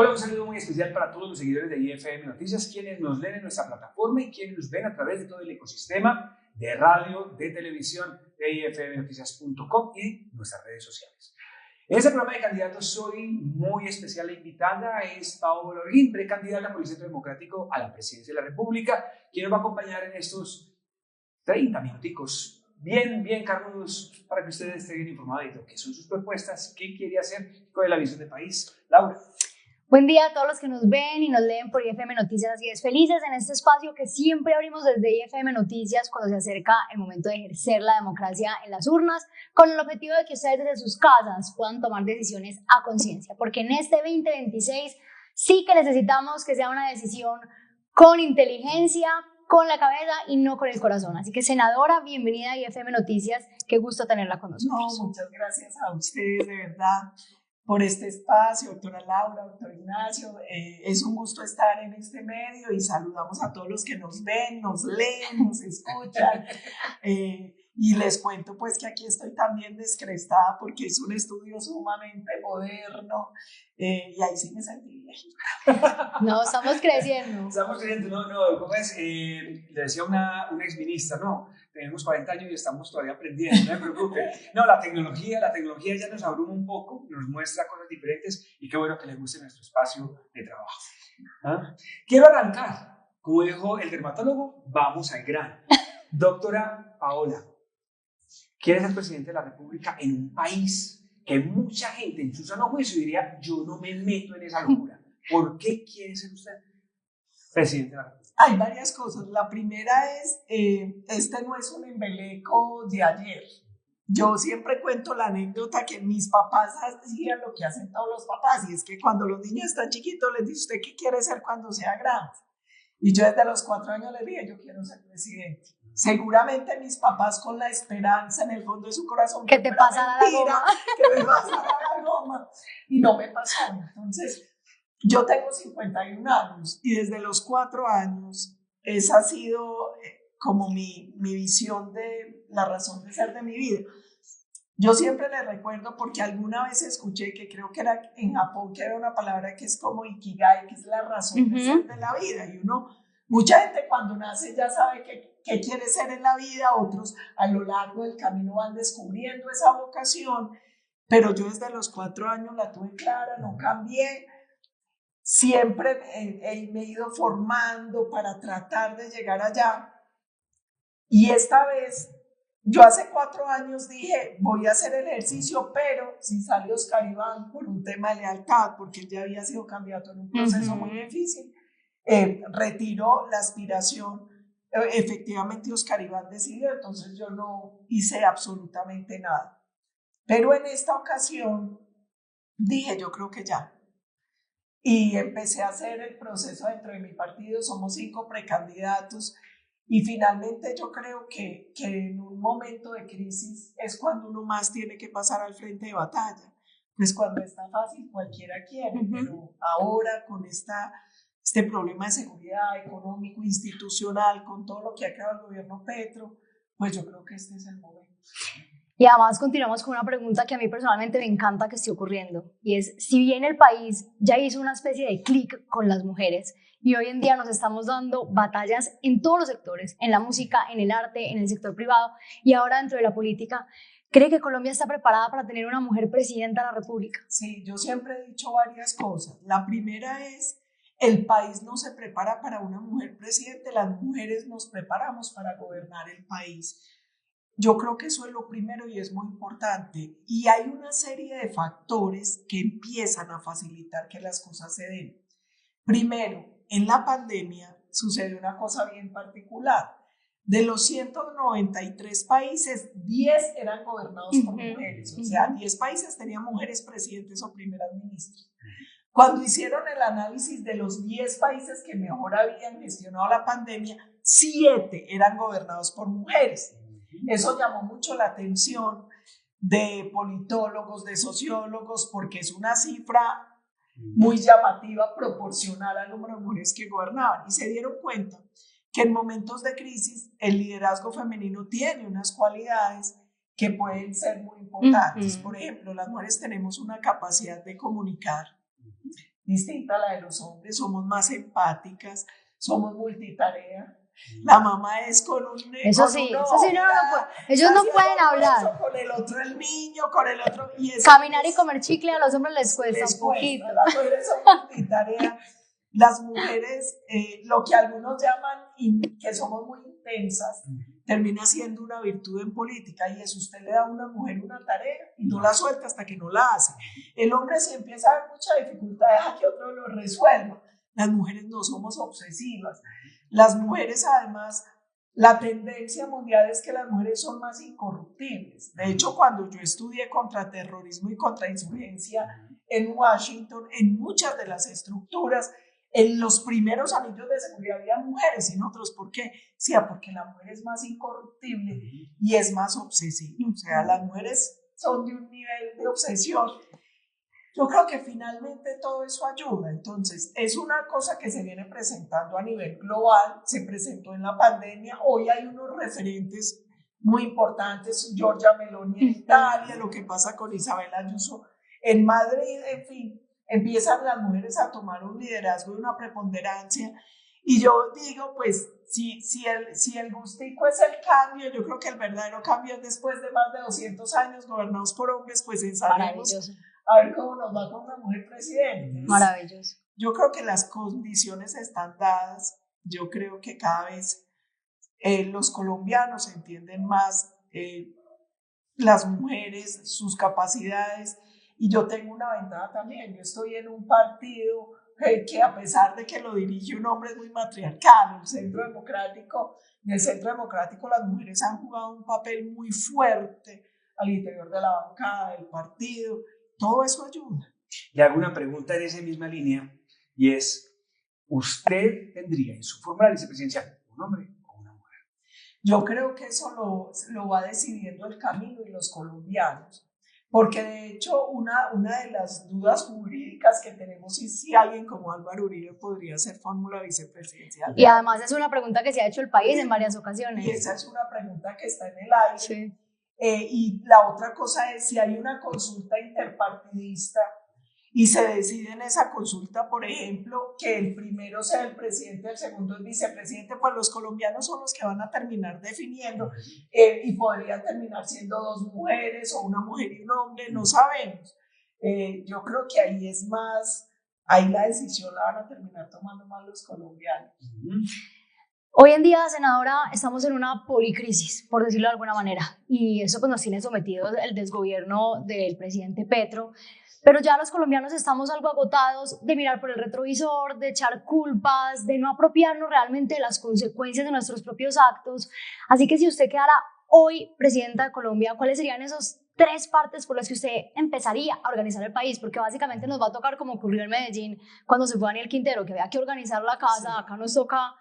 Hola, un saludo muy especial para todos los seguidores de IFM Noticias, quienes nos leen en nuestra plataforma y quienes nos ven a través de todo el ecosistema de radio, de televisión, de ifmnoticias.com y nuestras redes sociales. En este programa de candidatos soy muy especial. La invitada es Paola Holguín, precandidata por el Centro Democrático a la presidencia de la República, quien nos va a acompañar en estos 30 minuticos bien carnudos para que ustedes estén informados de qué son sus propuestas, qué quiere hacer, cuál es la visión del país. Laura. Buen día a todos los que nos ven y nos leen por IFM Noticias. Así es, felices en este espacio que siempre abrimos desde IFM Noticias cuando se acerca el momento de ejercer la democracia en las urnas, con el objetivo de que ustedes desde sus casas puedan tomar decisiones a conciencia, porque en este 2026 sí que necesitamos que sea una decisión con inteligencia, con la cabeza y no con el corazón. Así que, senadora, bienvenida a IFM Noticias. Qué gusto tenerla con nosotros. No, muchas gracias a ustedes, de verdad, por este espacio, doctora Laura, doctor Ignacio. Es un gusto estar en este medio y saludamos a todos los que nos ven, nos leen, nos escuchan. Y les cuento pues que aquí estoy también descrestada porque es un estudio sumamente moderno y ahí sí me sentí bien. No, estamos creciendo. Estamos creciendo, no, ¿cómo es? Le decía una exministra, no, tenemos 40 años y estamos todavía aprendiendo, no me preocupe. No, la tecnología ya nos abruma un poco, nos muestra cosas diferentes y qué bueno que les guste nuestro espacio de trabajo. ¿Ah? Quiero arrancar, como dijo el dermatólogo, vamos al grano. Doctora Paola, ¿quiere ser presidente de la República en un país que mucha gente en su sano juicio diría, yo no me meto en esa locura? ¿Por qué quiere ser usted presidente de la República? Hay varias cosas. La primera es, este no es un embeleco de ayer. Yo siempre cuento la anécdota que mis papás hacían lo que hacen todos los papás, y es que cuando los niños están chiquitos les dice, ¿usted qué quiere ser cuando sea grande? Y yo desde los 4 años les dije, yo quiero ser presidente. Seguramente mis papás con la esperanza en el fondo de su corazón que te pasara la goma, que me pasara la goma, y no me pasó. Entonces yo tengo 51 años y desde los 4 años esa ha sido como mi visión de la razón de ser de mi vida. Yo siempre le recuerdo porque alguna vez escuché que creo que era en Japón que era una palabra que es como ikigai, que es la razón de ser de la vida, y mucha gente cuando nace ya sabe qué quiere ser en la vida, otros a lo largo del camino van descubriendo esa vocación, pero yo desde los 4 años la tuve clara, no cambié, siempre me he ido formando para tratar de llegar allá, y esta vez yo hace 4 años dije, voy a hacer el ejercicio, pero si sale Oscar Iván por un tema de lealtad, porque él ya había sido candidato en un proceso muy difícil, retiró la aspiración. Efectivamente Oscar Iván decidió, entonces yo no hice absolutamente nada. Pero en esta ocasión dije, yo creo que ya. Y empecé a hacer el proceso dentro de mi partido, somos 5 precandidatos. Y finalmente yo creo que en un momento de crisis es cuando uno más tiene que pasar al frente de batalla. Pues cuando está fácil cualquiera quiere, pero ahora con este problema de seguridad económico, institucional, con todo lo que ha creado el gobierno Petro, pues yo creo que este es el momento. Y además continuamos con una pregunta que a mí personalmente me encanta que esté ocurriendo, y es, si bien el país ya hizo una especie de clic con las mujeres y hoy en día nos estamos dando batallas en todos los sectores, en la música, en el arte, en el sector privado y ahora dentro de la política, ¿cree que Colombia está preparada para tener una mujer presidenta de la República? Sí, yo siempre he dicho varias cosas. La primera es, el país no se prepara para una mujer presidente, las mujeres nos preparamos para gobernar el país. Yo creo que eso es lo primero y es muy importante. Y hay una serie de factores que empiezan a facilitar que las cosas se den. Primero, en la pandemia sucedió una cosa bien particular. De los 193 países, 10 eran gobernados por mujeres. O sea, 10 países tenían mujeres presidentes o primeras ministras. Cuando hicieron el análisis de los 10 países que mejor habían gestionado la pandemia, 7 eran gobernados por mujeres. Eso llamó mucho la atención de politólogos, de sociólogos, porque es una cifra muy llamativa proporcional al número de mujeres que gobernaban, y se dieron cuenta que en momentos de crisis el liderazgo femenino tiene unas cualidades que pueden ser muy importantes. Por ejemplo, las mujeres tenemos una capacidad de comunicar, distinta a la de los hombres, somos más empáticas, somos multitarea. La mamá es con un eso sí, no, ellos no pueden hablar. Con el otro el niño, con el otro... Caminar y comer chicle a los hombres les cuesta un poquito. Las mujeres son multitarea. Las mujeres, lo que algunos llaman que somos muy intensas, termina siendo una virtud en política, y es usted le da a una mujer una tarea y no la suelta hasta que no la hace. El hombre, si empieza a ver mucha dificultad, deja que otro lo resuelva. Las mujeres no somos obsesivas. Las mujeres, además, la tendencia mundial es que las mujeres son más incorruptibles. De hecho, cuando yo estudié contraterrorismo y contrainsurgencia en Washington, en muchas de las estructuras, en los primeros anillos de seguridad había mujeres y en otros. ¿Por qué? Sí, porque la mujer es más incorruptible y es más obsesiva. O sea, las mujeres son de un nivel de obsesión. Yo creo que finalmente todo eso ayuda. Entonces, es una cosa que se viene presentando a nivel global, se presentó en la pandemia. Hoy hay unos referentes muy importantes, Giorgia Meloni en Italia, lo que pasa con Isabel Ayuso en Madrid, en fin. Empiezan las mujeres a tomar un liderazgo y una preponderancia. Y yo digo, pues, si el gustico es el cambio, yo creo que el verdadero cambio es después de más de 200 años gobernados por hombres, pues ensayemos a ver cómo nos va con una mujer presidente. Maravilloso. Yo creo que las condiciones están dadas. Yo creo que cada vez los colombianos entienden más las mujeres, sus capacidades. Y yo tengo una ventaja también. Yo estoy en un partido que, a pesar de que lo dirige un hombre, es muy matriarcal. En el Centro Democrático las mujeres han jugado un papel muy fuerte al interior de la bancada, del partido. Todo eso ayuda. Le hago una pregunta en esa misma línea, y es, ¿usted tendría en su fórmula vicepresidencial un hombre o una mujer? Yo creo que eso lo va decidiendo el camino y los colombianos. Porque de hecho una de las dudas jurídicas que tenemos es si alguien como Álvaro Uribe podría ser fórmula vicepresidencial. Y además es una pregunta que se ha hecho el país en varias ocasiones. Y esa es una pregunta que está en el aire. Sí. Y la otra cosa es si hay una consulta interpartidista y se decide en esa consulta, por ejemplo, que el primero sea el presidente, el segundo el vicepresidente, pues los colombianos son los que van a terminar definiendo, y podría terminar siendo dos mujeres o una mujer y un hombre, no sabemos. Yo creo que ahí la decisión la van a terminar tomando más los colombianos. Hoy en día, senadora, estamos en una policrisis, por decirlo de alguna manera, y eso pues nos tiene sometidos el desgobierno del presidente Petro. Pero ya los colombianos estamos algo agotados de mirar por el retrovisor, de echar culpas, de no apropiarnos realmente de las consecuencias de nuestros propios actos. Así que si usted quedara hoy presidenta de Colombia, ¿cuáles serían esos 3 partes por las que usted empezaría a organizar el país? Porque básicamente nos va a tocar como ocurrió en Medellín cuando se fue Daniel Quintero, que había que organizar la casa. Sí. Acá nos toca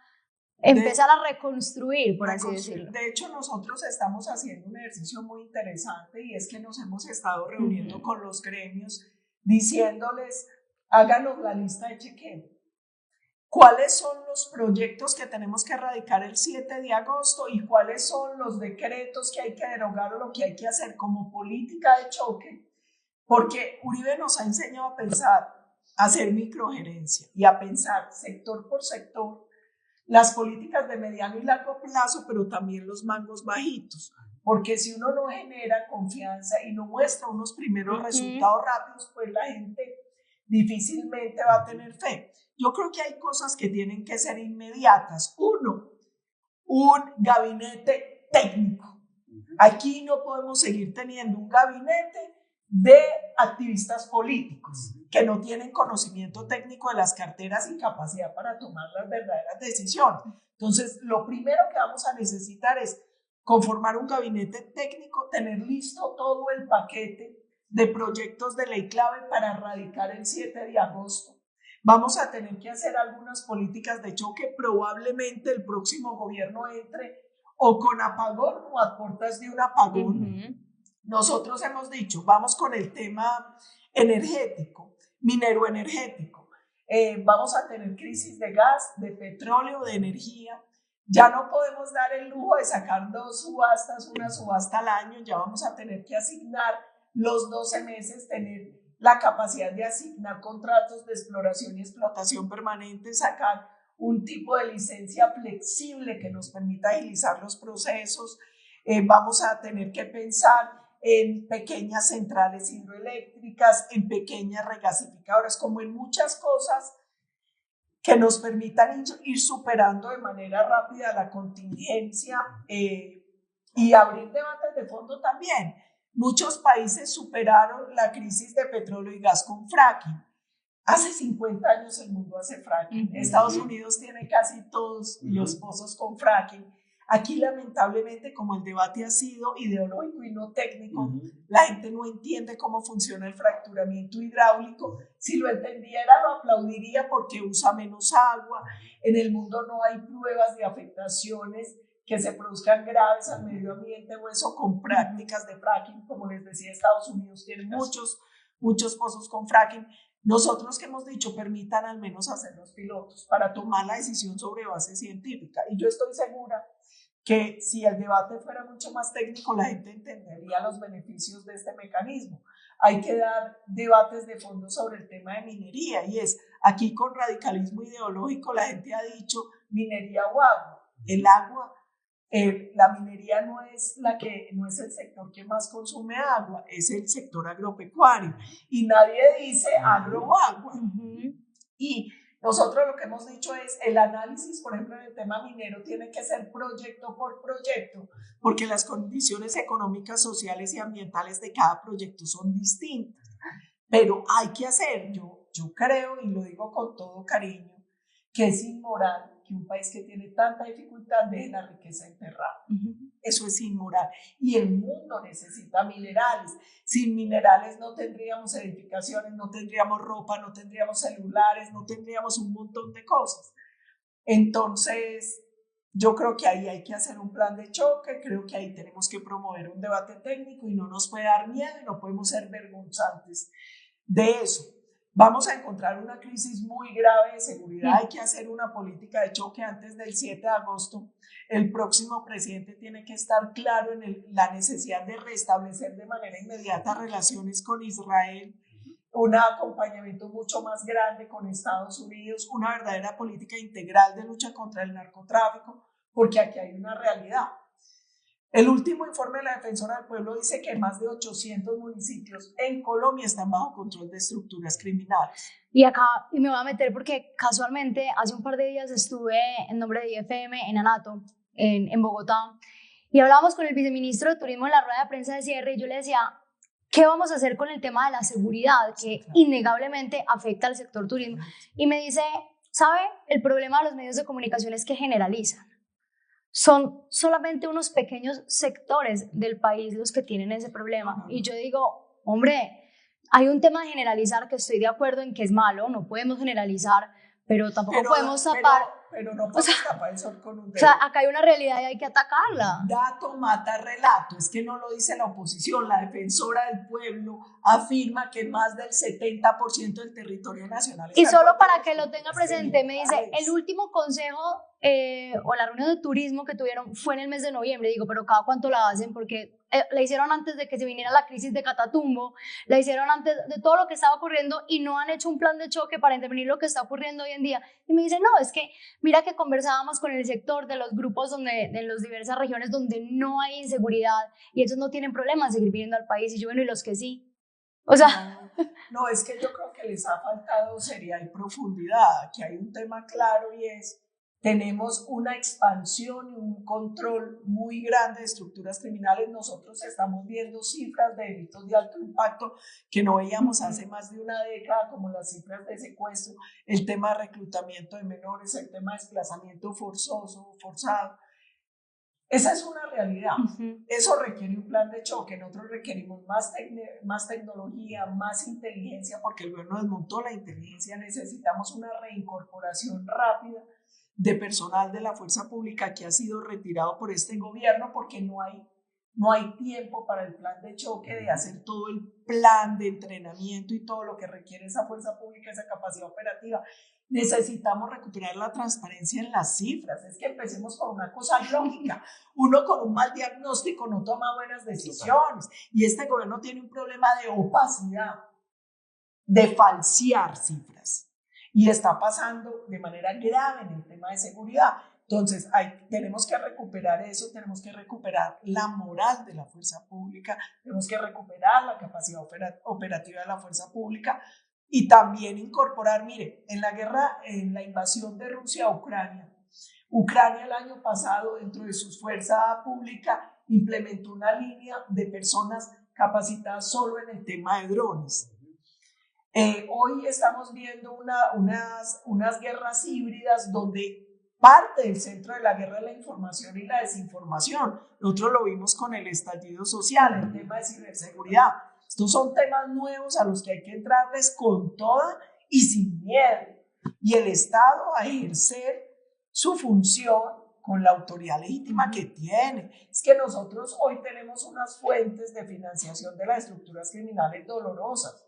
empezar a reconstruir, por así decirlo. De hecho, nosotros estamos haciendo un ejercicio muy interesante, y es que nos hemos estado reuniendo con los gremios diciéndoles, háganos la lista de chequeo. ¿Cuáles son los proyectos que tenemos que erradicar el 7 de agosto y cuáles son los decretos que hay que derogar o lo que hay que hacer como política de choque? Porque Uribe nos ha enseñado a pensar, a hacer microgerencia y a pensar sector por sector las políticas de mediano y largo plazo, pero también los mangos bajitos, porque si uno no genera confianza y no muestra unos primeros resultados rápidos, pues la gente difícilmente va a tener fe. Yo creo que hay cosas que tienen que ser inmediatas. Uno, un gabinete técnico. Aquí no podemos seguir teniendo un gabinete de activistas políticos que no tienen conocimiento técnico de las carteras y capacidad para tomar las verdaderas decisiones. Entonces, lo primero que vamos a necesitar es conformar un gabinete técnico, tener listo todo el paquete de proyectos de ley clave para erradicar el 7 de agosto. Vamos a tener que hacer algunas políticas de choque. Probablemente el próximo gobierno entre o con apagón o a puertas de un apagón. Nosotros hemos dicho, vamos con el tema energético, minero energético. Vamos a tener crisis de gas, de petróleo, de energía. Ya no podemos dar el lujo de sacar 2 subastas, una subasta al año. Ya vamos a tener que asignar los 12 meses, tener la capacidad de asignar contratos de exploración y explotación permanente, sacar un tipo de licencia flexible que nos permita agilizar los procesos. Vamos a tener que pensar en pequeñas centrales hidroeléctricas, en pequeñas regasificadoras, como en muchas cosas que nos permitan ir superando de manera rápida la contingencia y abrir debates de fondo también. Muchos países superaron la crisis de petróleo y gas con fracking. Hace 50 años el mundo hace fracking. Estados Unidos tiene casi todos los pozos con fracking. Aquí, lamentablemente, como el debate ha sido ideológico y no técnico, la gente no entiende cómo funciona el fracturamiento hidráulico. Si lo entendiera, lo aplaudiría porque usa menos agua. En el mundo no hay pruebas de afectaciones que se produzcan graves al medio ambiente o eso con prácticas de fracking. Como les decía, Estados Unidos tiene muchos pozos con fracking. Nosotros que hemos dicho, permitan al menos hacer los pilotos para tomar la decisión sobre base científica. Y yo estoy segura que si el debate fuera mucho más técnico, la gente entendería los beneficios de este mecanismo. Hay que dar debates de fondo sobre el tema de minería, y es aquí con radicalismo ideológico la gente ha dicho minería o agua. El agua, la minería no es el sector que más consume agua, es el sector agropecuario, y nadie dice agro o agua. Y nosotros lo que hemos dicho es el análisis, por ejemplo, en el tema minero tiene que ser proyecto por proyecto, porque las condiciones económicas, sociales y ambientales de cada proyecto son distintas. Pero hay que hacer, yo creo, y lo digo con todo cariño, que es inmoral que un país que tiene tanta dificultad deje la riqueza enterrada. Eso es inmoral. Y el mundo necesita minerales. Sin minerales no tendríamos edificaciones, no tendríamos ropa, no tendríamos celulares, no tendríamos un montón de cosas. Entonces, yo creo que ahí hay que hacer un plan de choque, creo que ahí tenemos que promover un debate técnico y no nos puede dar miedo y no podemos ser vergonzantes de eso. Vamos a encontrar una crisis muy grave de seguridad, hay que hacer una política de choque antes del 7 de agosto. El próximo presidente tiene que estar claro en la necesidad de restablecer de manera inmediata relaciones con Israel, un acompañamiento mucho más grande con Estados Unidos, una verdadera política integral de lucha contra el narcotráfico, porque aquí hay una realidad. El último informe de la Defensora del Pueblo dice que más de 800 municipios en Colombia están bajo control de estructuras criminales. Y acá, y me voy a meter porque casualmente hace un par de días estuve en nombre de IFM en Anato, en Bogotá, y hablábamos con el viceministro de Turismo en la rueda de prensa de cierre, y yo le decía, ¿qué vamos a hacer con el tema de la seguridad que innegablemente afecta al sector turismo? Y me dice, ¿sabe? El problema de los medios de comunicación es que generalizan. Son solamente unos pequeños sectores del país los que tienen ese problema. Y yo digo, hombre, hay un tema de generalizar que estoy de acuerdo en que es malo, no podemos generalizar, pero tampoco podemos tapar. Pero no podemos tapar el sol con un dedo. O sea, acá hay una realidad y hay que atacarla. Dato mata relato, es que no lo dice la oposición, la Defensora del Pueblo afirma que más del 70% del territorio nacional está. Y solo para que lo tenga presente, me dice, el último consejo o la reunión de turismo que tuvieron fue en el mes de noviembre. Digo, pero ¿cada cuánto la hacen? Porque la hicieron antes de que se viniera la crisis de Catatumbo, la hicieron antes de todo lo que estaba ocurriendo y no han hecho un plan de choque para intervenir lo que está ocurriendo hoy en día. Y me dice, no, es que mira que conversábamos con el sector de los grupos de las diversas regiones donde no hay inseguridad y ellos no tienen problema en seguir viniendo al país. Y yo, bueno, y los que sí. O sea, no, es que yo creo que les ha faltado seriedad y profundidad. Aquí hay un tema claro y es, tenemos una expansión y un control muy grande de estructuras criminales. Nosotros estamos viendo cifras de delitos de alto impacto que no veíamos hace más de una década, como las cifras de secuestro, el tema de reclutamiento de menores, el tema de desplazamiento forzoso, forzado. Esa es una realidad. Eso requiere un plan de choque. Nosotros requerimos más tecnología, más inteligencia, porque el gobierno desmontó la inteligencia. Necesitamos una reincorporación rápida de personal de la fuerza pública que ha sido retirado por este gobierno, porque no hay tiempo para el plan de choque, de hacer todo el plan de entrenamiento y todo lo que requiere esa fuerza pública, esa capacidad operativa. Necesitamos recuperar la transparencia en las cifras. Es que empecemos por una cosa lógica. Uno con un mal diagnóstico no toma buenas decisiones. Y este gobierno tiene un problema de opacidad. de falsear cifras. Y está pasando de manera grave en el tema de seguridad. Entonces, tenemos que recuperar eso, tenemos que recuperar la moral de la fuerza pública, tenemos que recuperar la capacidad operativa de la fuerza pública y también incorporar, mire, en la invasión de Rusia a Ucrania, Ucrania el año pasado, dentro de su fuerza pública, implementó una línea de personas capacitadas solo en el tema de drones. Hoy estamos viendo unas guerras híbridas donde parte del centro de la guerra es la información y la desinformación. Nosotros lo vimos con el estallido social, el tema de ciberseguridad. Estos son temas nuevos a los que hay que entrarles con toda y sin miedo. Y el Estado a ejercer su función con la autoridad legítima que tiene. Es que nosotros hoy tenemos unas fuentes de financiación de las estructuras criminales dolorosas.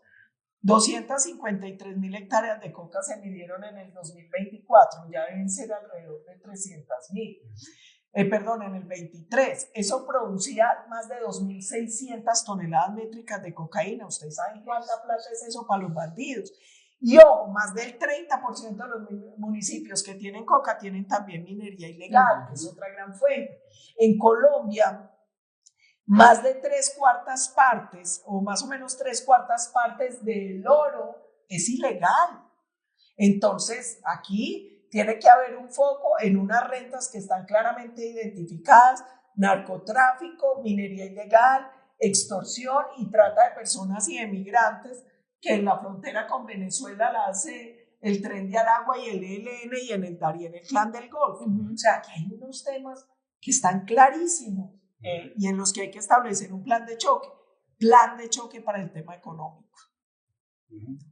253.000 hectáreas de coca se midieron en el 2024, ya deben ser alrededor de 300.000. En el 23. Eso producía más de 2.600 toneladas métricas de cocaína. Ustedes saben cuánta plata es eso para los bandidos. Y ojo, más del 30% de los municipios que tienen coca tienen también minería ilegal, que es otra gran fuente. En Colombia, más de 3/4 partes, o más o menos 3/4 partes del oro es ilegal. Entonces, aquí tiene que haber un foco en unas rentas que están claramente identificadas: narcotráfico, minería ilegal, extorsión y trata de personas y emigrantes, que en la frontera con Venezuela la hace el Tren de Aragua y el ELN, y en el Darién el Clan del Golfo. O sea, aquí hay unos temas que están clarísimos. Y en los que hay que establecer un plan de choque para el tema económico.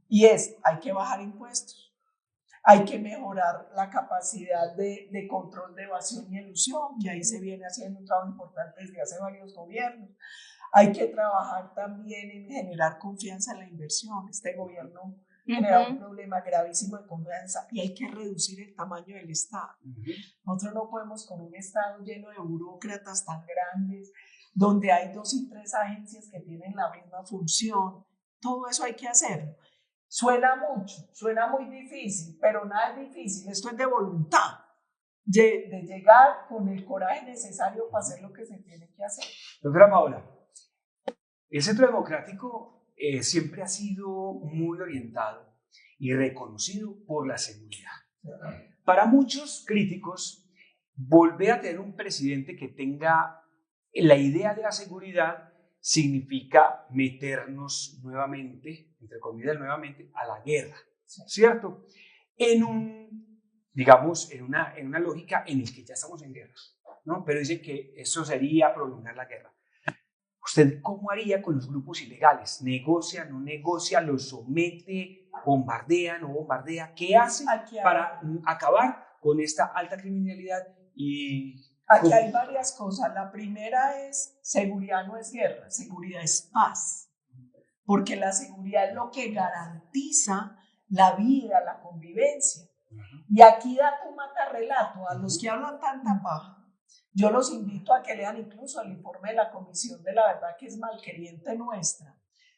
Y hay que bajar impuestos, hay que mejorar la capacidad de control de evasión y elusión, y ahí se viene haciendo un trabajo importante desde hace varios gobiernos. Hay que trabajar también en generar confianza en la inversión. Este gobierno crea un problema gravísimo de confianza y hay que reducir el tamaño del Estado. Nosotros no podemos con un Estado lleno de burócratas tan grandes, donde hay 2 y 3 agencias que tienen la misma función. Todo eso hay que hacerlo. Suena mucho, suena muy difícil, pero nada es difícil. Esto es de voluntad, de llegar con el coraje necesario para hacer lo que se tiene que hacer. Doctora Paola, el Centro Democrático siempre ha sido muy orientado y reconocido por la seguridad. Para muchos críticos, volver a tener un presidente que tenga la idea de la seguridad significa meternos nuevamente, entre comillas nuevamente, a la guerra, ¿cierto? En una lógica en la que ya estamos en guerra, ¿no? Pero dice que eso sería prolongar la guerra. ¿Usted cómo haría con los grupos ilegales? ¿Negocia, no negocia, los somete, bombardea, no bombardea? ¿Qué hace para acabar con esta alta criminalidad? Aquí hay varias cosas. La primera es: seguridad no es guerra, seguridad es paz. Porque la seguridad es lo que garantiza la vida, la convivencia. Y aquí dato mata relato. A los que hablan tanta paja, yo los invito a que lean incluso el informe de la Comisión de la Verdad, que es malqueriente nuestra,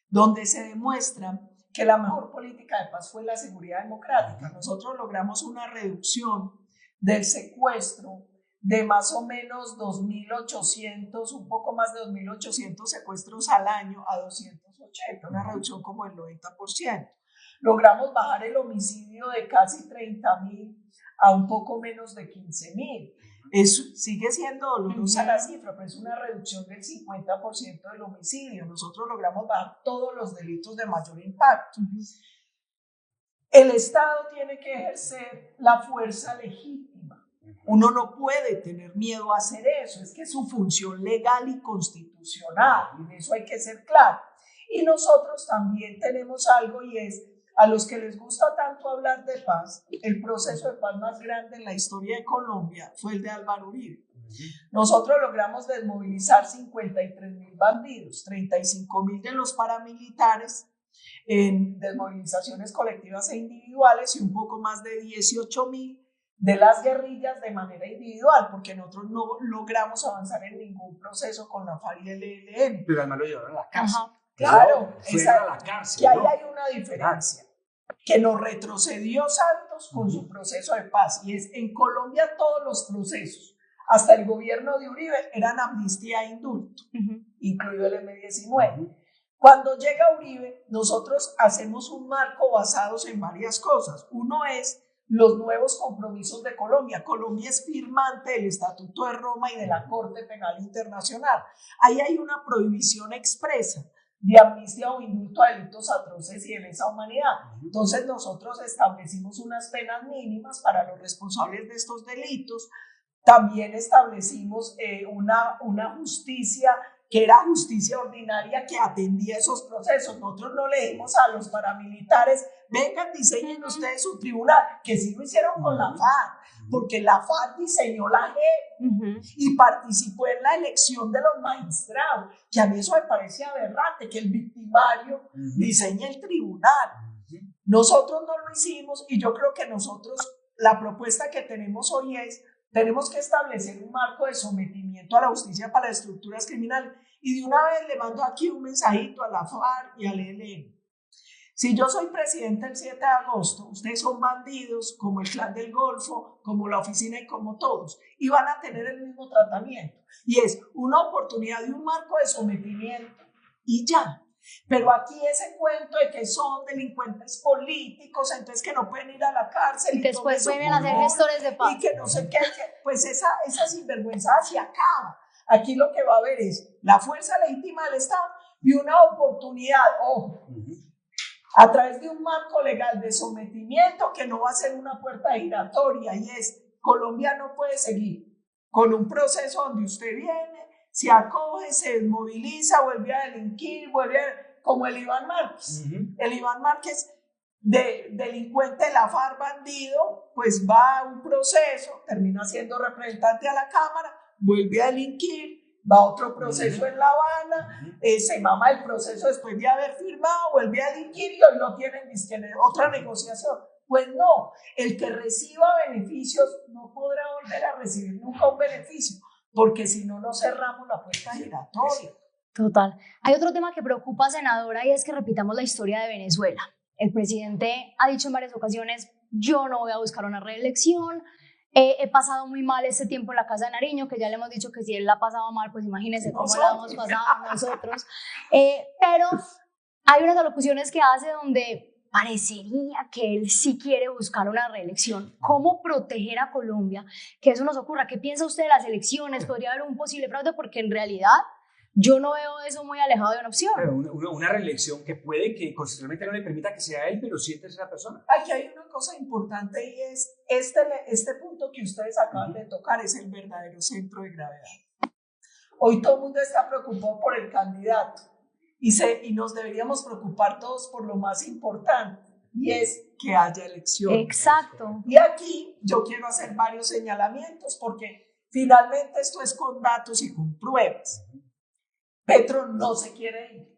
donde se demuestra que la mejor política de paz fue la seguridad democrática. Nosotros logramos una reducción del secuestro de más o menos 2.800, un poco más de 2.800 secuestros al año a 280, una reducción como del 90%. Logramos bajar el homicidio de casi 30.000 a un poco menos de 15.000. Sigue siendo dolorosa la cifra, pero es una reducción del 50% del homicidio. Nosotros logramos bajar todos los delitos de mayor impacto. El Estado tiene que ejercer la fuerza legítima. Uno no puede tener miedo a hacer eso, es que es su función legal y constitucional, y en eso hay que ser claro. Y nosotros también tenemos algo, y es: a los que les gusta tanto hablar de paz, el proceso de paz más grande en la historia de Colombia fue el de Álvaro Uribe. Nosotros logramos desmovilizar 53.000 bandidos, 35.000 de los paramilitares en desmovilizaciones colectivas e individuales, y un poco más de 18.000 de las guerrillas de manera individual, porque nosotros no logramos avanzar en ningún proceso con la FARC y el ELN. Pero además lo llevaron a la cárcel. Claro, fuera a la cárcel. Que ahí ¿no? hay una diferencia, que nos retrocedió Santos con su proceso de paz, y es en Colombia todos los procesos, hasta el gobierno de Uribe, eran amnistía e indulto, incluido el M-19. Cuando llega Uribe, nosotros hacemos un marco basados en varias cosas. Uno es los nuevos compromisos de Colombia. Colombia es firmante del Estatuto de Roma y de la Corte Penal Internacional. Ahí hay una prohibición expresa de amnistía o indulto a delitos atroces y de lesa humanidad. Entonces nosotros establecimos unas penas mínimas para los responsables de estos delitos. También establecimos una justicia que era justicia ordinaria que atendía esos procesos. Nosotros no le dimos a los paramilitares, vengan, diseñen ustedes su tribunal, que sí lo hicieron con la FARC, porque la FARC diseñó la JEP y participó en la elección de los magistrados, que a mí eso me parece aberrante, que el victimario diseñe el tribunal. Nosotros no lo hicimos, y yo creo que nosotros, la propuesta que tenemos hoy es, tenemos que establecer un marco de sometimiento a la justicia para las estructuras criminales. Y de una vez le mando aquí un mensajito a la FARC y al ELN. Si yo soy presidente el 7 de agosto, ustedes son bandidos como el Clan del Golfo, como la oficina y como todos, y van a tener el mismo tratamiento. Y es una oportunidad de un marco de sometimiento y ya. Pero aquí ese cuento de que son delincuentes políticos, entonces que no pueden ir a la cárcel. Y después vuelven a ser gestores de paz. Y que no sé qué, pues esa sinvergüenza se acaba. Aquí lo que va a haber es la fuerza legítima del Estado y una oportunidad, ojo, a través de un marco legal de sometimiento que no va a ser una puerta giratoria, y es, Colombia no puede seguir con un proceso donde usted viene, se acoge, se desmoviliza, vuelve a delinquir, como el Iván Márquez. El Iván Márquez, delincuente de la FARC, bandido, pues va a un proceso, termina siendo representante a la Cámara, vuelve a delinquir, va a otro proceso en La Habana, se mama el proceso después de haber firmado, vuelve a delinquir y hoy lo tienen en otra negociación. Pues no, el que reciba beneficios no podrá volver a recibir nunca un beneficio, porque si no, nos cerramos la puerta giratoria. Total. Hay otro tema que preocupa, senadora, y es que repitamos la historia de Venezuela. El presidente ha dicho en varias ocasiones, yo no voy a buscar una reelección, he pasado muy mal este tiempo en la Casa de Nariño, que ya le hemos dicho que si él la ha pasado mal, pues imagínense cómo la hemos pasado nosotros. Pero hay unas alocuciones que hace donde parecería que él sí quiere buscar una reelección. ¿Cómo proteger a Colombia que eso nos ocurra? ¿Qué piensa usted de las elecciones? ¿Podría haber un posible fraude? Porque en realidad yo no veo eso muy alejado de una opción. Pero una reelección que puede que constitucionalmente no le permita que sea él, pero sí en tercera persona. Aquí hay una cosa importante, y es este punto que ustedes acaban de tocar es el verdadero centro de gravedad. Hoy todo el mundo está preocupado por el candidato y nos deberíamos preocupar todos por lo más importante, y es que haya elecciones. Exacto. Y aquí yo quiero hacer varios señalamientos, porque finalmente esto es con datos y con pruebas. Petro no se quiere ir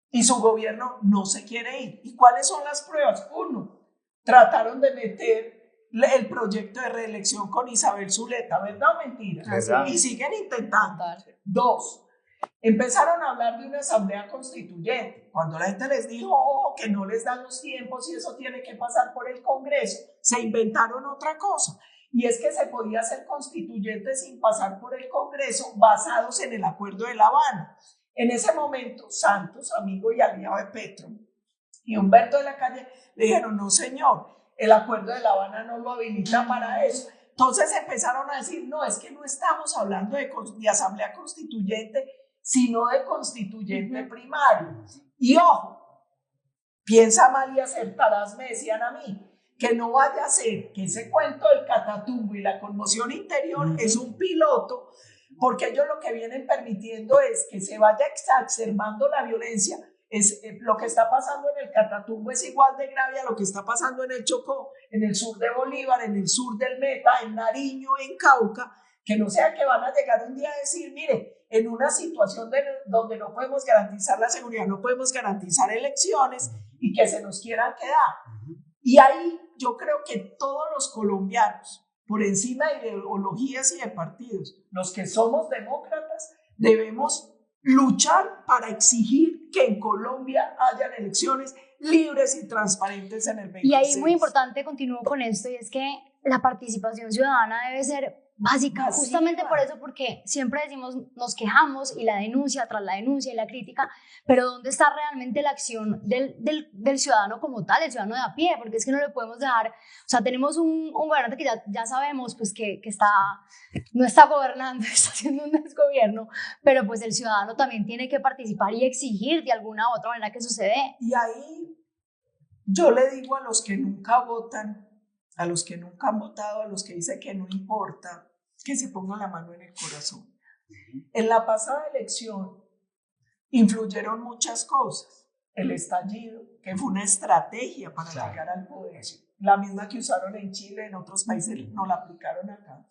y su gobierno no se quiere ir. ¿Y cuáles son las pruebas? Uno, trataron de meter el proyecto de reelección con Isabel Zuleta, ¿verdad o mentira? ¿Verdad? Y siguen intentando. Dos, empezaron a hablar de una asamblea constituyente. Cuando la gente les dijo que no les dan los tiempos y eso tiene que pasar por el Congreso, se inventaron otra cosa. Y es que se podía hacer constituyente sin pasar por el Congreso, basados en el Acuerdo de La Habana. En ese momento, Santos, amigo y aliado de Petro, y Humberto de la Calle le dijeron, no señor, el Acuerdo de La Habana no lo habilita para eso. Entonces empezaron a decir, no, es que no estamos hablando de asamblea constituyente, sino de constituyente primario. Y ojo, piensa mal y acertarás, me decían a mí, que no vaya a ser que ese cuento del catatumbo y la conmoción interior es un piloto, porque ellos lo que vienen permitiendo es que se vaya exacerbando la violencia. Lo que está pasando en el Catatumbo es igual de grave a lo que está pasando en el Chocó, en el sur de Bolívar, en el sur del Meta, en Nariño, en Cauca, que no sea que van a llegar un día a decir, mire, en una situación donde no podemos garantizar la seguridad, no podemos garantizar elecciones y que se nos quieran quedar. Y ahí yo creo que todos los colombianos, por encima de ideologías y de partidos, los que somos demócratas, debemos luchar para exigir que en Colombia hayan elecciones libres y transparentes en el 26. Y ahí muy importante, continúo con esto, y es que la participación ciudadana debe ser básica, Masiva. justamente por eso, porque siempre decimos, nos quejamos y la denuncia tras la denuncia y la crítica, pero ¿dónde está realmente la acción del ciudadano como tal, el ciudadano de a pie? Porque es que no le podemos dejar, o sea, tenemos un gobernante que ya sabemos pues que no está gobernando, está haciendo un desgobierno, pero pues el ciudadano también tiene que participar y exigir de alguna u otra manera que sucede. Y ahí yo le digo a los que nunca votan, a los que nunca han votado, a los que dicen que no importa, que se pongan la mano en el corazón. En la pasada elección influyeron muchas cosas. El estallido, que fue una estrategia para llegar al poder. La misma que usaron en Chile, en otros países no la aplicaron acá.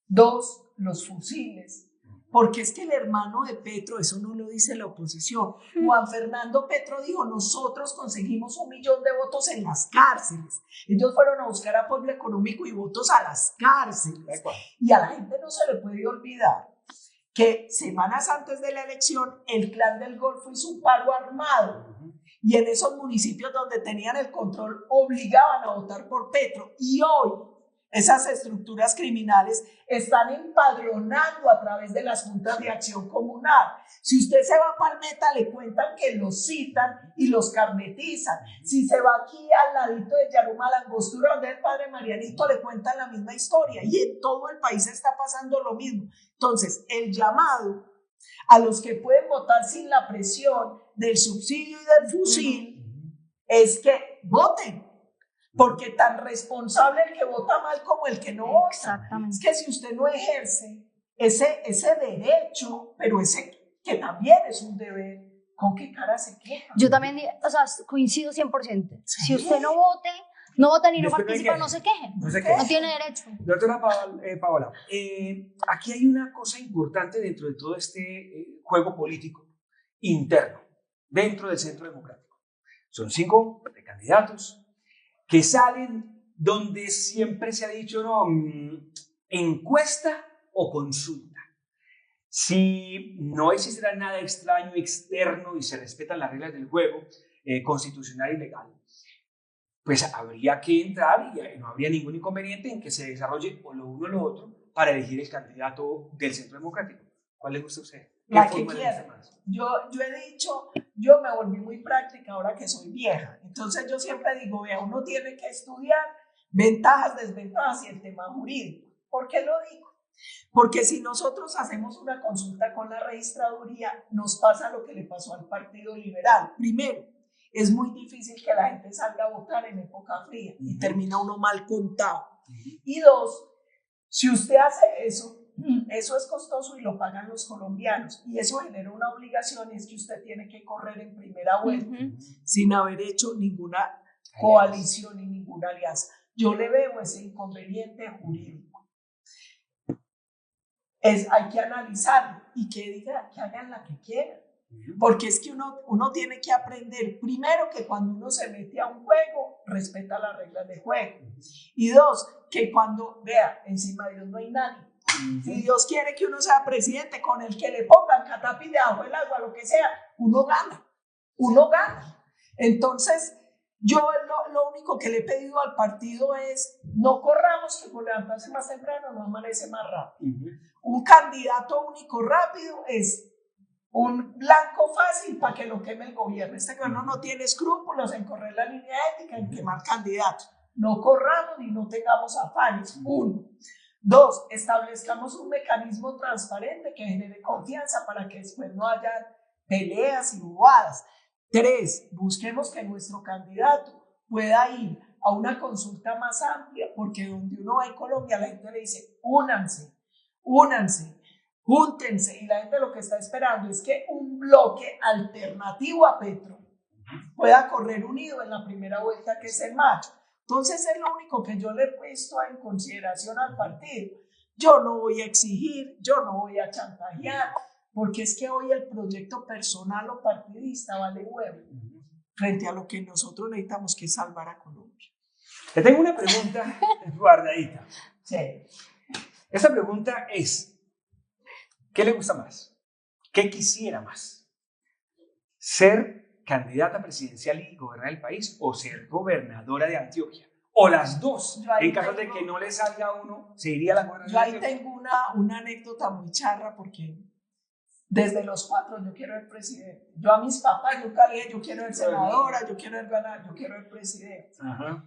2, los fusiles. Porque es que el hermano de Petro, eso no lo dice la oposición, Juan Fernando Petro dijo, nosotros conseguimos 1 millón de votos en las cárceles. Ellos fueron a buscar apoyo económico y votos a las cárceles. Y a la gente no se le puede olvidar que semanas antes de la elección, el Clan del Golfo hizo un paro armado. Y en esos municipios donde tenían el control obligaban a votar por Petro. Y hoy esas estructuras criminales están empadronando a través de las juntas de acción comunal. Si usted se va a Palmeta, le cuentan que los citan y los carnetizan. Si se va aquí al ladito de Yaruma, la Angostura, donde es el padre Marianito, le cuentan la misma historia. Y en todo el país está pasando lo mismo. Entonces, el llamado a los que pueden votar sin la presión del subsidio y del fusil es que voten. Porque tan responsable el que vota mal como el que no vota. Exactamente. Es que si usted no ejerce ese derecho, pero ese que también es un deber, ¿con qué cara se queja? Yo también, o sea, coincido 100%. Sí. Si usted no vota ni no participa, no se queje. No tiene derecho. Doctora Paola, aquí hay una cosa importante dentro de todo este juego político interno, dentro del Centro Democrático. Son 5 precandidatos que salen donde siempre se ha dicho, no, encuesta o consulta. Si no existirá nada extraño, externo y se respetan las reglas del juego constitucional y legal, pues habría que entrar y no habría ningún inconveniente en que se desarrolle o lo uno o lo otro para elegir el candidato del Centro Democrático. ¿Cuál le gusta a usted? La que quiera. Yo he dicho, yo me volví muy práctica ahora que soy vieja. Entonces yo siempre digo, vea, uno tiene que estudiar ventajas, desventajas y el tema jurídico. ¿Por qué lo digo? Porque si nosotros hacemos una consulta con la registraduría, nos pasa lo que le pasó al Partido Liberal. Primero, es muy difícil que la gente salga a votar en época fría y termina uno mal contado. Y 2, si usted hace eso es costoso y lo pagan los colombianos. Y eso genera una obligación, y es que usted tiene que correr en primera vuelta sin haber hecho ninguna coalición ni ninguna alianza. Yo le veo ese inconveniente jurídico. Hay que analizarlo y que hagan la que quieran. Porque es que uno tiene que aprender, primero, que cuando uno se mete a un juego, respeta las reglas de juego. Y 2, que cuando, vea, encima de Dios no hay nadie. Si Dios quiere que uno sea presidente, con el que le pongan catapis debajo del agua, lo que sea, uno gana. Entonces, yo lo único que le he pedido al partido es, no corramos, que por levantarse más temprano no amanece más rápido. Un candidato único rápido es un blanco fácil para que lo queme el gobierno. Este gobierno no tiene escrúpulos en correr la línea ética, en quemar candidatos. No corramos y no tengamos afanes. 1. 2, establezcamos un mecanismo transparente que genere confianza para que después no haya peleas y bobadas. 3, busquemos que nuestro candidato pueda ir a una consulta más amplia, porque donde uno va en Colombia, la gente le dice, únanse, júntense, y la gente lo que está esperando es que un bloque alternativo a Petro pueda correr unido en la primera vuelta, que es en mayo. Entonces es lo único que yo le he puesto en consideración al partido. Yo no voy a exigir, yo no voy a chantajear, porque es que hoy el proyecto personal o partidista vale huevo frente a lo que nosotros necesitamos, que es salvar a Colombia. Le tengo una pregunta guardadita. Sí. Esa pregunta es, ¿qué le gusta más? ¿Qué quisiera más? ser candidata presidencial y gobernar el país o ser gobernadora de Antioquia. O las dos. En caso de que no le salga uno, se iría a la gobernación. Yo ahí tengo una anécdota muy charra porque desde los 4 yo quiero ser presidente. Yo a mis papás nunca le dije yo quiero ser senadora, yo quiero ser ganar, yo quiero ser presidente. Ajá.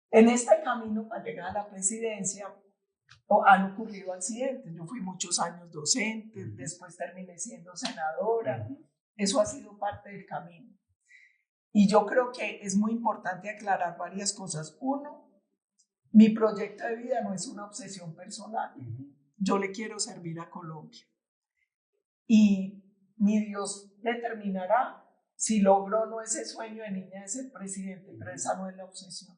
En este camino para llegar a la presidencia han ocurrido accidentes. Yo fui muchos años docente, después terminé siendo senadora. Eso ha sido parte del camino. Y yo creo que es muy importante aclarar varias cosas. Uno, mi proyecto de vida no es una obsesión personal. Yo le quiero servir a Colombia. Y mi Dios determinará si logro o no ese sueño de niña de ser presidente, pero esa no es la obsesión.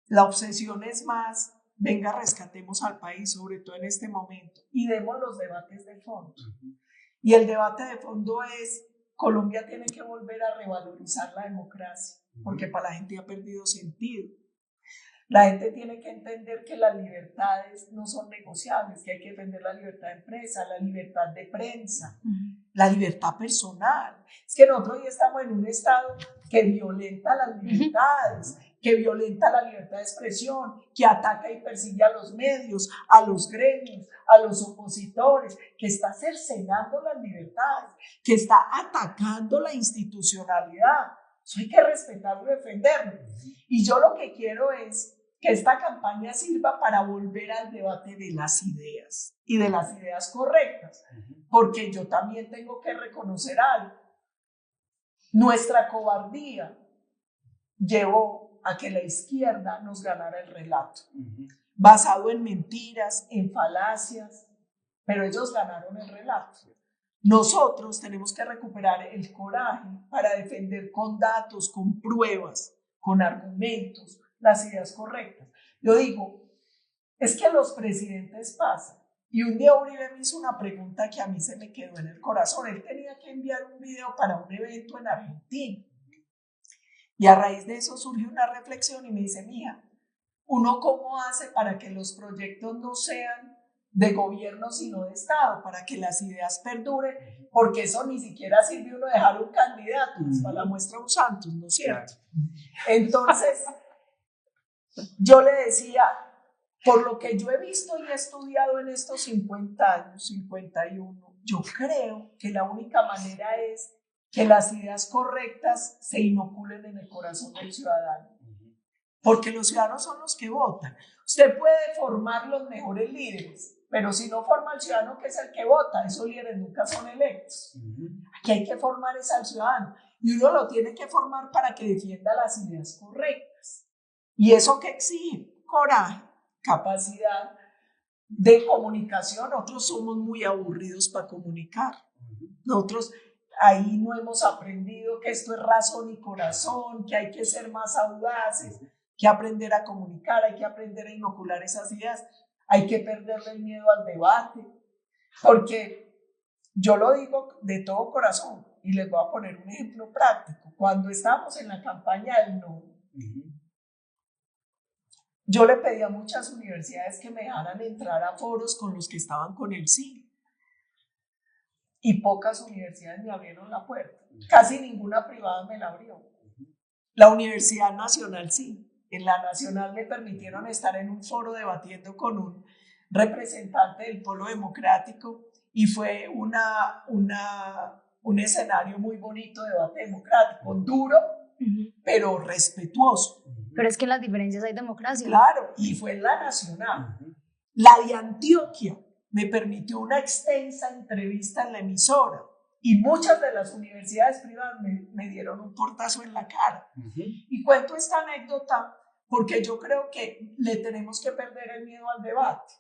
La obsesión es más, venga, rescatemos al país, sobre todo en este momento, y demos los debates de fondo. Y el debate de fondo es, Colombia tiene que volver a revalorizar la democracia, porque para la gente ha perdido sentido. La gente tiene que entender que las libertades no son negociables, que hay que defender la libertad de empresa, la libertad de prensa, la libertad personal. Es que nosotros hoy estamos en un estado que violenta las libertades, que violenta la libertad de expresión, que ataca y persigue a los medios, a los gremios, a los opositores, que está cercenando las libertades, que está atacando la institucionalidad. Eso hay que respetarlo y defenderlo. Y yo lo que quiero es que esta campaña sirva para volver al debate de las ideas y de las ideas correctas, porque yo también tengo que reconocer algo. Nuestra cobardía llevó a que la izquierda nos ganara el relato, basado en mentiras, en falacias, pero ellos ganaron el relato. Nosotros tenemos que recuperar el coraje para defender con datos, con pruebas, con argumentos, las ideas correctas. Yo digo, es que los presidentes pasan. Y un día Uribe me hizo una pregunta que a mí se me quedó en el corazón. Él tenía que enviar un video para un evento en Argentina. Y a raíz de eso surgió una reflexión y me dice, mija, ¿uno cómo hace para que los proyectos no sean de gobierno sino de Estado? Para que las ideas perduren, porque eso ni siquiera sirve uno dejar un candidato, es para la muestra un Santos, ¿no es cierto? Entonces, yo le decía, por lo que yo he visto y he estudiado en estos 50 años, 51, yo creo que la única manera es que las ideas correctas se inoculen en el corazón del ciudadano. Porque los ciudadanos son los que votan. Usted puede formar los mejores líderes, pero si no forma al ciudadano, que es el que vota, esos líderes nunca son electos. Aquí hay que formar es al ciudadano. Y uno lo tiene que formar para que defienda las ideas correctas. ¿Y eso qué exige? Coraje, capacidad de comunicación. Nosotros somos muy aburridos para comunicar. Nosotros ahí no hemos aprendido que esto es razón y corazón, que hay que ser más audaces, que aprender a comunicar, hay que aprender a inocular esas ideas, hay que perderle el miedo al debate, porque yo lo digo de todo corazón y les voy a poner un ejemplo práctico. Cuando estábamos en la campaña del no, yo le pedí a muchas universidades que me dejaran entrar a foros con los que estaban con el sí. Y pocas universidades me abrieron la puerta. Casi ninguna privada me la abrió. La Universidad Nacional sí. En la Nacional me permitieron estar en un foro debatiendo con un representante del Polo Democrático y fue un escenario muy bonito de debate democrático, duro, pero respetuoso. Pero es que en las diferencias hay democracia. Claro, y fue en la Nacional. La de Antioquia me permitió una extensa entrevista en la emisora y muchas de las universidades privadas me dieron un portazo en la cara. Y cuento esta anécdota porque yo creo que le tenemos que perder el miedo al debate.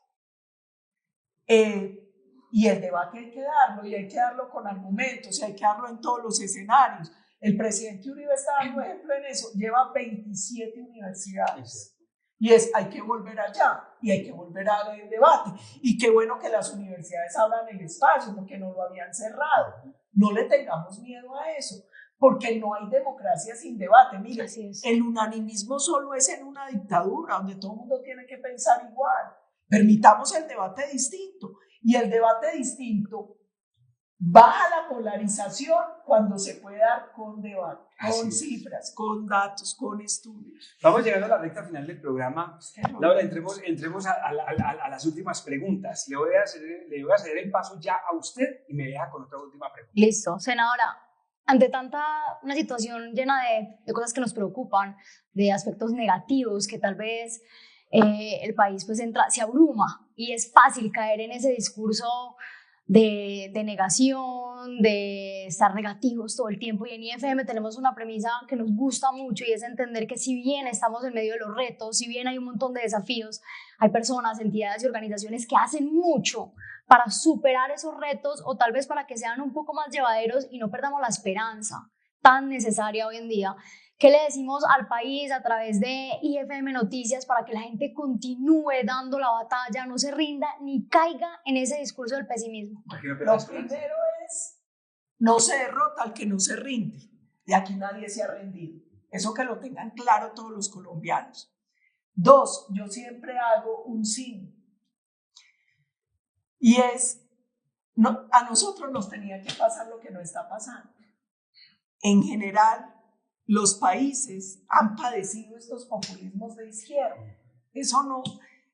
Y el debate hay que darlo, y hay que darlo con argumentos, y hay que darlo en todos los escenarios. El presidente Uribe está dando ejemplo en eso, lleva 27 universidades. Y hay que volver allá, y hay que volver a dar el debate. Y qué bueno que las universidades abran el espacio, porque no lo habían cerrado. No le tengamos miedo a eso, porque no hay democracia sin debate. Mira, el unanimismo solo es en una dictadura, donde todo el mundo tiene que pensar igual. Permitamos el debate distinto. Y el debate distinto Baja la polarización cuando se puede dar con debate, con cifras, con datos, con estudios. Vamos llegando a la recta final del programa. Laura, entremos a las últimas preguntas. Le voy a ceder el paso ya a usted y me deja con otra última pregunta. Listo. Senadora, ante una situación llena de cosas que nos preocupan, de aspectos negativos que tal vez el país pues se abruma y es fácil caer en ese discurso de negación, de estar negativos todo el tiempo, y en IFM tenemos una premisa que nos gusta mucho y es entender que si bien estamos en medio de los retos, si bien hay un montón de desafíos, hay personas, entidades y organizaciones que hacen mucho para superar esos retos o tal vez para que sean un poco más llevaderos y no perdamos la esperanza tan necesaria hoy en día. ¿Qué le decimos al país a través de IFM Noticias para que la gente continúe dando la batalla, no se rinda ni caiga en ese discurso del pesimismo? Lo primero es, no se derrota al que no se rinde. De aquí nadie se ha rendido. Eso que lo tengan claro todos los colombianos. 2, yo siempre hago un signo. Y es, a nosotros nos tenía que pasar lo que no está pasando. En general, los países han padecido estos populismos de izquierda. Eso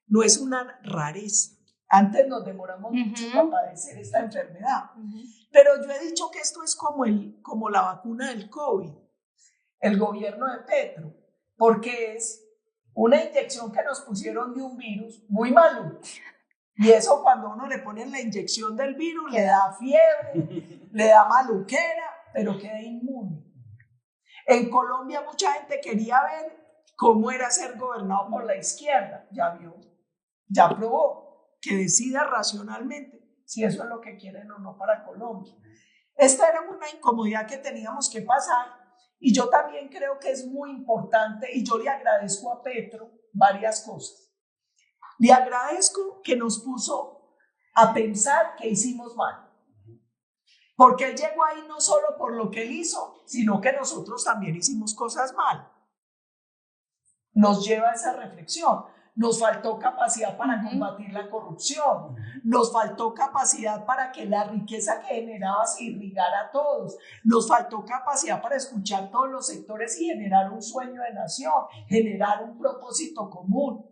no es una rareza. Antes nos demoramos mucho para padecer esta enfermedad. Pero yo he dicho que esto es como la vacuna del COVID, el gobierno de Petro, porque es una inyección que nos pusieron de un virus muy malo. Y eso cuando uno le ponen la inyección del virus, le da fiebre, le da maluquera, pero queda inmune. En Colombia mucha gente quería ver cómo era ser gobernado por la izquierda. Ya vio, ya probó, que decida racionalmente si eso es lo que quieren o no para Colombia. Esta era una incomodidad que teníamos que pasar y yo también creo que es muy importante y yo le agradezco a Petro varias cosas. Le agradezco que nos puso a pensar que hicimos mal. Porque él llegó ahí no solo por lo que él hizo, sino que nosotros también hicimos cosas mal. Nos lleva a esa reflexión. Nos faltó capacidad para combatir la corrupción. Nos faltó capacidad para que la riqueza que generaba se irrigara a todos. Nos faltó capacidad para escuchar todos los sectores y generar un sueño de nación, generar un propósito común.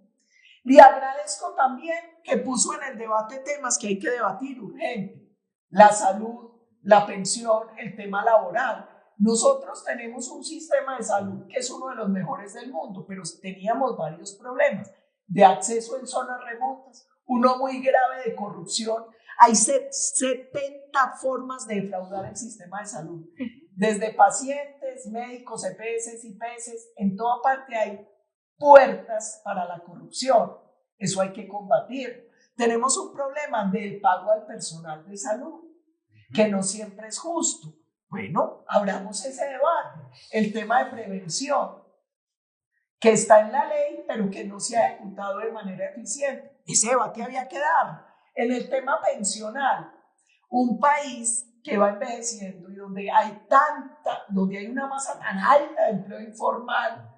Le agradezco también que puso en el debate temas que hay que debatir urgente. La salud, la pensión, el tema laboral. Nosotros tenemos un sistema de salud que es uno de los mejores del mundo, pero teníamos varios problemas de acceso en zonas remotas, uno muy grave de corrupción. Hay 70 formas de defraudar el sistema de salud, desde pacientes, médicos, EPS, IPS, en toda parte hay puertas para la corrupción. Eso hay que combatir. Tenemos un problema del pago al personal de salud, que no siempre es justo. Bueno, abramos ese debate. El tema de prevención, que está en la ley, pero que no se ha ejecutado de manera eficiente. Ese debate había que dar. En el tema pensional, un país que va envejeciendo y donde hay una masa tan alta de empleo informal,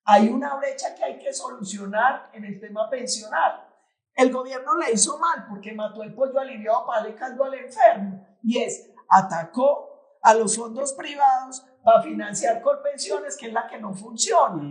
hay una brecha que hay que solucionar en el tema pensional. El gobierno le hizo mal porque mató el pollo aliviado para darle caldo al enfermo. Y atacó a los fondos privados para financiar Colpensiones, que es la que no funciona.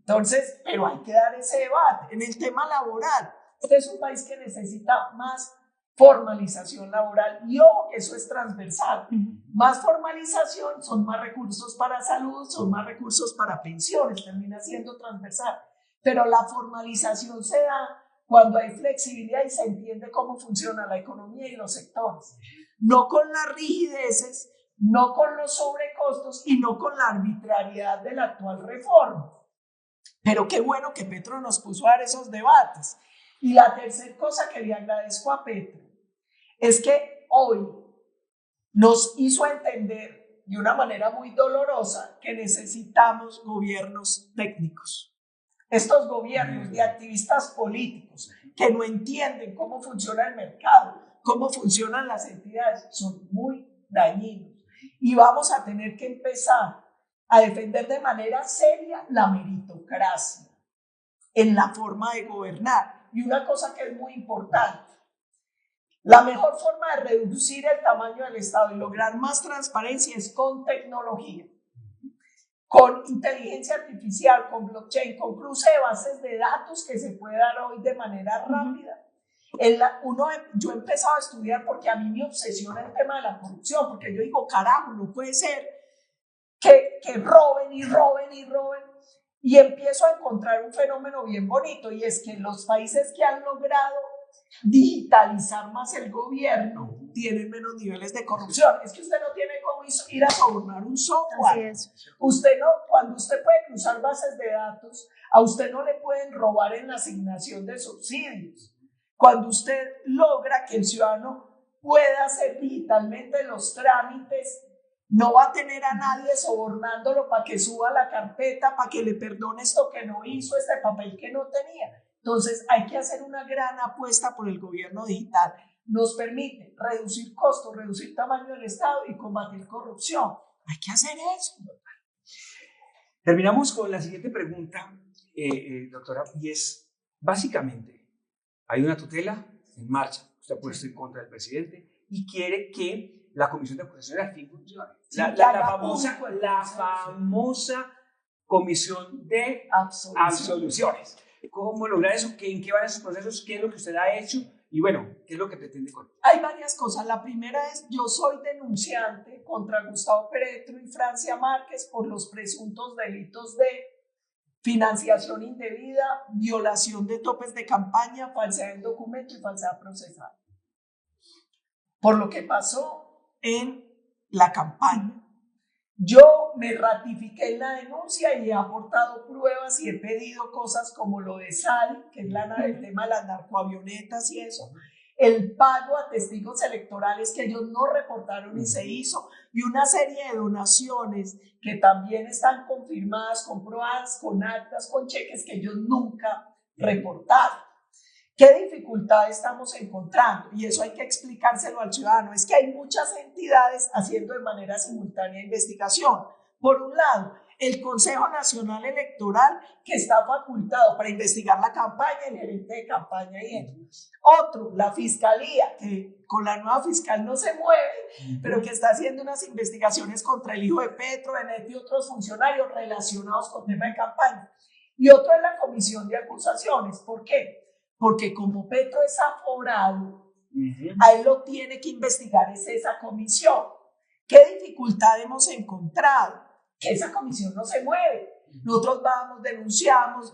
Entonces, pero hay que dar ese debate. En el tema laboral, este es un país que necesita más formalización laboral y ojo que eso es transversal. Más formalización son más recursos para salud, son más recursos para pensiones, termina siendo transversal. Pero la formalización se da cuando hay flexibilidad y se entiende cómo funciona la economía y los sectores. No con las rigideces, no con los sobrecostos y no con la arbitrariedad de la actual reforma. Pero qué bueno que Petro nos puso a dar esos debates. Y la tercera cosa que le agradezco a Petro es que hoy nos hizo entender de una manera muy dolorosa que necesitamos gobiernos técnicos. Estos gobiernos de activistas políticos que no entienden cómo funciona el mercado, cómo funcionan las entidades, son muy dañinos. Y vamos a tener que empezar a defender de manera seria la meritocracia en la forma de gobernar. Y una cosa que es muy importante, La mejor forma de reducir el tamaño del Estado y lograr más transparencia es con tecnología, con inteligencia artificial, con blockchain, con cruce de bases de datos que se puede dar hoy de manera rápida. Yo he empezado a estudiar porque a mí me obsesiona el tema de la corrupción, porque yo digo, carajo, no puede ser que roben y roben y roben. Y empiezo a encontrar un fenómeno bien bonito, y es que los países que han logrado digitalizar más el gobierno tienen menos niveles de corrupción. Es que usted no tiene cómo ir a sobornar un software. Así es. Usted no, cuando usted puede cruzar bases de datos, a usted no le pueden robar en la asignación de subsidios. Cuando usted logra que el ciudadano pueda hacer digitalmente los trámites, no va a tener a nadie sobornándolo para que suba la carpeta, para que le perdone esto que no hizo, este papel que no tenía. Entonces hay que hacer una gran apuesta por el gobierno digital. Nos permite reducir costos, reducir tamaño del Estado y combatir corrupción. Hay que hacer eso. Terminamos con la siguiente pregunta, doctora, y es, básicamente, hay una tutela en marcha, usted ha puesto en contra del presidente y quiere que la comisión de acusación al fin funcione. Sí, la famosa comisión de absoluciones. ¿Cómo lograr eso? ¿En qué van esos procesos? ¿Qué es lo que usted ha hecho? Y bueno, ¿qué es lo que pretende con eso? Hay varias cosas. La primera es, yo soy denunciante contra Gustavo Petro y Francia Márquez por los presuntos delitos de financiación indebida, violación de topes de campaña, falsedad en documento y falsedad procesal. Por lo que pasó en la campaña. Yo me ratifiqué en la denuncia y he aportado pruebas y he pedido cosas como lo de SAL, que es el tema de las narcoavionetas y eso, el pago a testigos electorales que ellos no reportaron y se hizo, y una serie de donaciones que también están confirmadas, comprobadas, con actas, con cheques que ellos nunca reportaron. ¿Qué dificultad estamos encontrando? Y eso hay que explicárselo al ciudadano. Es que hay muchas entidades haciendo de manera simultánea investigación. Por un lado, el Consejo Nacional Electoral, que está facultado para investigar la campaña, el gerente de campaña y eso. Otro, la Fiscalía, que con la nueva fiscal no se mueve, pero que está haciendo unas investigaciones contra el hijo de Petro, Benet y otros funcionarios relacionados con tema de campaña. Y otro es la Comisión de Acusaciones. ¿Por qué? Porque como Petro es aforado, a él lo tiene que investigar es esa comisión. ¿Qué dificultad hemos encontrado? Que esa comisión no se mueve. Nosotros vamos, denunciamos,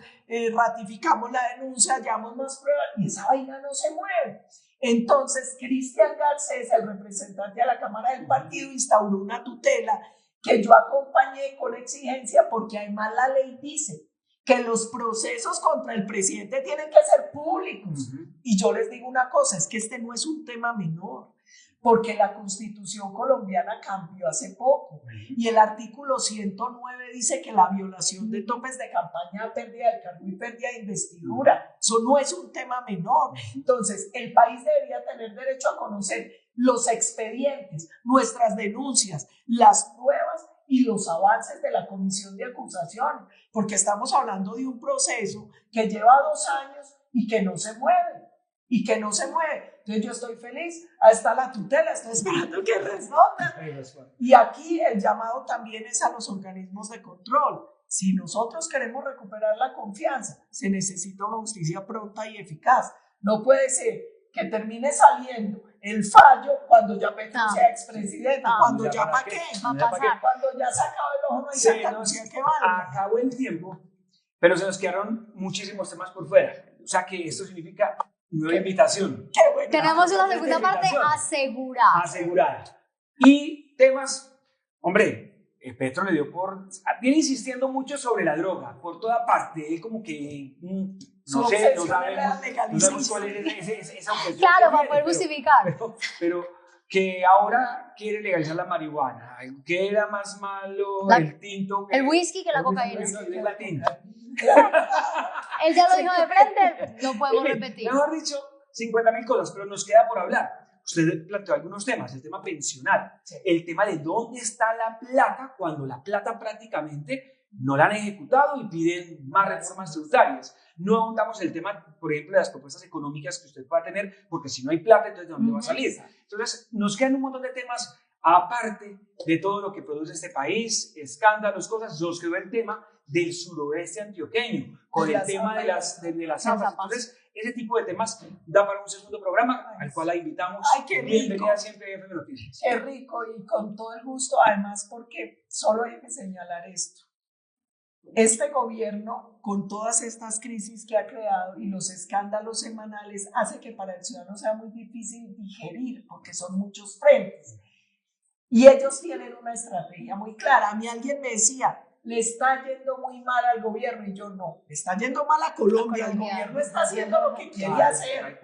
ratificamos la denuncia, hallamos más pruebas y esa vaina no se mueve. Entonces, Cristian Garcés, el representante de la Cámara del partido, instauró una tutela que yo acompañé con exigencia porque además la ley dice que los procesos contra el presidente tienen que ser públicos. Y yo les digo una cosa, es que este no es un tema menor, porque la Constitución colombiana cambió hace poco y el artículo 109 dice que la violación de topes de campaña, pérdida del cargo y pérdida de investidura, eso no es un tema menor. Entonces, el país debería tener derecho a conocer los expedientes, nuestras denuncias, las pruebas y los avances de la comisión de acusación, porque estamos hablando de un proceso que lleva 2 años y que no se mueve, Entonces yo estoy feliz, ahí está la tutela, estoy esperando que respondan. Y aquí el llamado también es a los organismos de control. Si nosotros queremos recuperar la confianza, se necesita una justicia pronta y eficaz. No puede ser que termine saliendo el fallo cuando ya Petro sea expresidente, cuando ya para qué, cuando ya se acabó el ojo, no hay sacanuncia que valga. Acabó el tiempo, pero se nos quedaron muchísimos temas por fuera. O sea que esto significa nueva invitación. Qué bueno. Tenemos una segunda parte asegurada. Asegurada. Y temas, hombre, Petro le dio viene insistiendo mucho sobre la droga, por toda parte. Él como que, no sabemos cuál es esa objeción. Claro, para poder justificar. Pero que ahora quiere legalizar la marihuana. ¿Qué era más malo? El tinto. El whisky que la cocaína. La tinta. Él ya lo dijo de frente, no podemos repetir. Mejor dicho, 50.000 cosas, pero nos queda por hablar. Usted planteó algunos temas, el tema pensional, el tema de dónde está la plata cuando la plata prácticamente no la han ejecutado y piden más reformas tributarias. No ahondamos el tema, por ejemplo, de las propuestas económicas que usted pueda tener, porque si no hay plata, entonces ¿de dónde va a salir? Entonces, nos quedan un montón de temas, aparte de todo lo que produce este país, escándalos, cosas. Nos quedó el tema del suroeste antioqueño, con el tema de las zapas. Entonces, ese tipo de temas da para un segundo programa, al cual la invitamos. ¡Ay, qué rico! Bienvenida siempre a FM Noticias. Qué rico, y con todo el gusto, además, porque solo hay que señalar esto. Este gobierno, con todas estas crisis que ha creado y los escándalos semanales, hace que para el ciudadano sea muy difícil digerir, porque son muchos frentes. Y ellos tienen una estrategia muy clara. A mí alguien me decía, le está yendo muy mal al gobierno, y yo no, le está yendo mal a Colombia. El gobierno está haciendo lo que quiere hacer.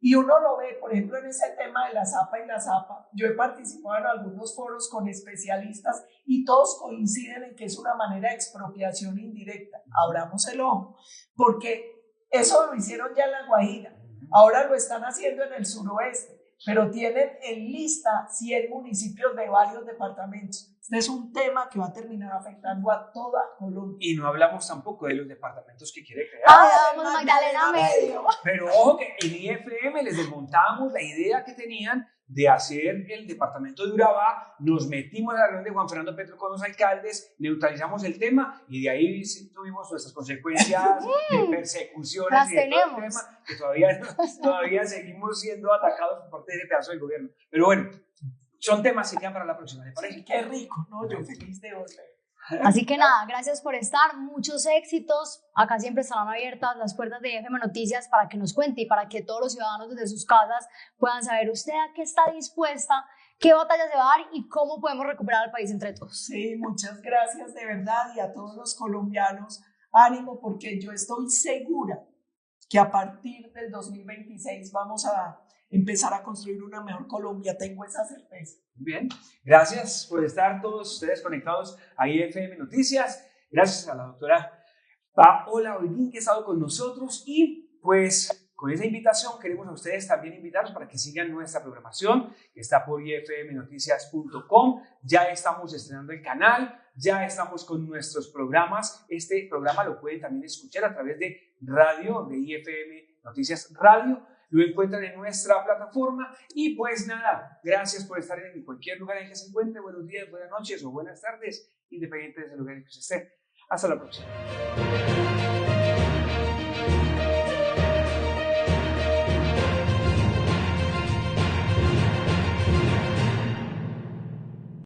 Y uno lo ve, por ejemplo, en ese tema de la zapa y la zapa. Yo he participado en algunos foros con especialistas y todos coinciden en que es una manera de expropiación indirecta. Abramos el ojo, porque eso lo hicieron ya en La Guajira, ahora lo están haciendo en el suroeste, pero tienen en lista 100 municipios de varios departamentos. Este es un tema que va a terminar afectando a toda Colombia. Y no hablamos tampoco de los departamentos que quiere crear. Vamos, Magdalena Medio. Pero ojo que en IFM les desmontamos la idea que tenían de hacer el departamento de Urabá. Nos metimos a la reunión de Juan Fernando Petro con los alcaldes, neutralizamos el tema y de ahí tuvimos nuestras consecuencias de persecuciones. Las y de tenemos. todo el tema, que todavía seguimos siendo atacados por parte de ese pedazo del gobierno. Pero bueno, son temas que quedan para la próxima, ¿le parece? Sí, qué rico, ¿no? Yo feliz de volver. Así que nada, gracias por estar, muchos éxitos. Acá siempre estarán abiertas las puertas de FM Noticias para que nos cuente y para que todos los ciudadanos desde sus casas puedan saber usted a qué está dispuesta, qué batalla se va a dar y cómo podemos recuperar al país entre todos. Sí, muchas gracias de verdad, y a todos los colombianos, ánimo, porque yo estoy segura que a partir del 2026 vamos a empezar a construir una mejor Colombia. Tengo esa certeza. Bien, gracias por estar todos ustedes conectados a IFM Noticias. Gracias a la doctora Paola Holguín que ha estado con nosotros, y pues con esa invitación queremos a ustedes también invitarlos para que sigan nuestra programación que está por ifmnoticias.com. Ya estamos estrenando el canal, ya estamos con nuestros programas. Este programa lo pueden también escuchar a través de radio, de IFM Noticias Radio. Lo encuentran en nuestra plataforma. Y pues nada, gracias por estar en cualquier lugar en que se encuentre. Buenos días, buenas noches o buenas tardes, independientemente del lugar en que se esté. Hasta la próxima.